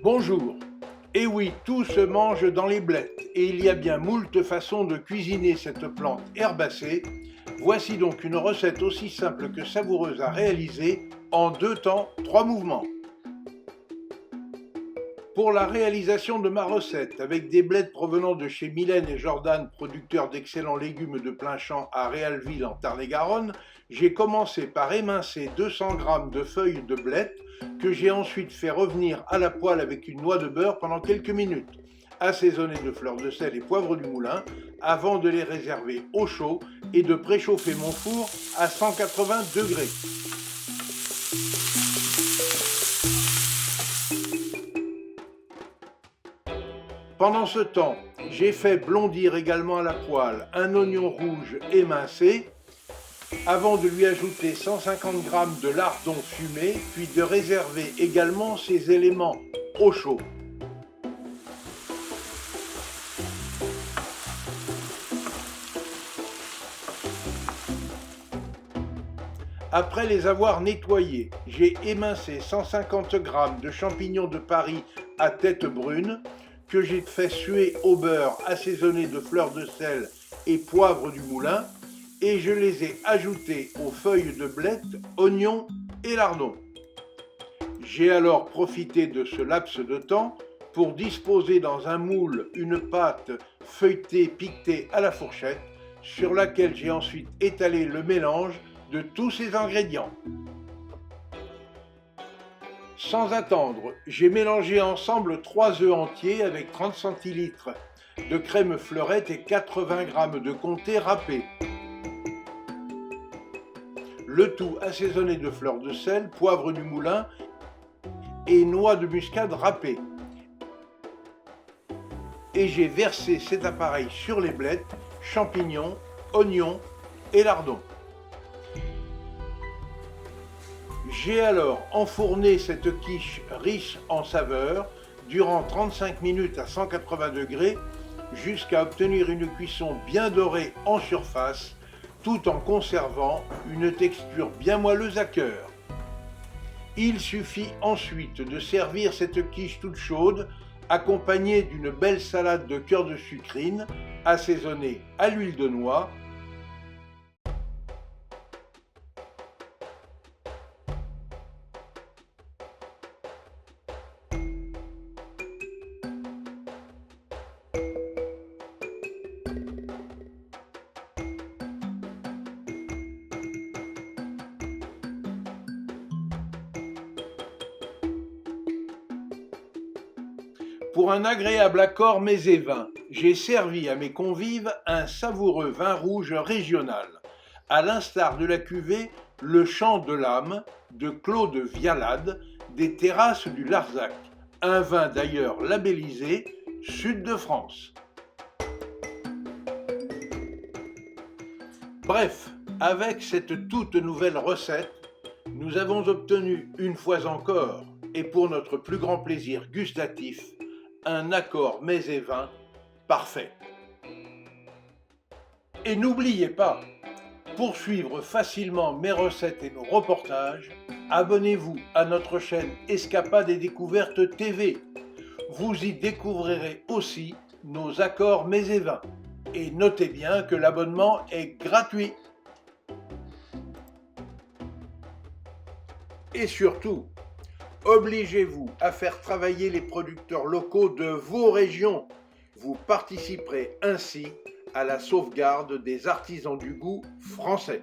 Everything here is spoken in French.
Bonjour. Et oui, tout se mange dans les blettes, et il y a bien moult façons de cuisiner cette plante herbacée. Voici donc une recette aussi simple que savoureuse à réaliser en 2 temps, 3 mouvements. Pour la réalisation de ma recette, avec des blettes provenant de chez Mylène et Jordan, producteurs d'excellents légumes de plein champ à Réalville en Tarn-et-Garonne, j'ai commencé par émincer 200 g de feuilles de blettes que j'ai ensuite fait revenir à la poêle avec une noix de beurre pendant quelques minutes, assaisonnées de fleurs de sel et poivre du moulin, avant de les réserver au chaud et de préchauffer mon four à 180 degrés. Pendant ce temps, j'ai fait blondir également à la poêle un oignon rouge émincé, avant de lui ajouter 150 g de lardons fumés, puis de réserver également ces éléments au chaud. Après les avoir nettoyés, j'ai émincé 150 g de champignons de Paris à tête brune, que j'ai fait suer au beurre assaisonné de fleurs de sel et poivre du moulin, et je les ai ajoutés aux feuilles de blettes, oignons et lardons. J'ai alors profité de ce laps de temps pour disposer dans un moule une pâte feuilletée piquetée à la fourchette, sur laquelle j'ai ensuite étalé le mélange de tous ces ingrédients. Sans attendre, j'ai mélangé ensemble 3 œufs entiers avec 30 centilitres de crème fleurette et 80 g de comté râpé. Le tout assaisonné de fleurs de sel, poivre du moulin et noix de muscade râpée. Et j'ai versé cet appareil sur les blettes, champignons, oignons et lardons. J'ai alors enfourné cette quiche riche en saveurs durant 35 minutes à 180 degrés jusqu'à obtenir une cuisson bien dorée en surface, tout en conservant une texture bien moelleuse à cœur. Il suffit ensuite de servir cette quiche toute chaude, accompagnée d'une belle salade de cœur de sucrine, assaisonnée à l'huile de noix. Pour un agréable accord mets et vins, j'ai servi à mes convives un savoureux vin rouge régional, à l'instar de la cuvée Le Chant de l'Âme de Claude Vialade des terrasses du Larzac, un vin d'ailleurs labellisé Sud de France. Bref, avec cette toute nouvelle recette, nous avons obtenu une fois encore, et pour notre plus grand plaisir gustatif, un accord mets et vins parfait. Et n'oubliez pas, pour suivre facilement mes recettes et nos reportages, abonnez-vous à notre chaîne Escapades et Découvertes TV. Vous y découvrirez aussi nos accords mets et vins. Et notez bien que l'abonnement est gratuit. Et surtout, obligez-vous à faire travailler les producteurs locaux de vos régions. Vous participerez ainsi à la sauvegarde des artisans du goût français.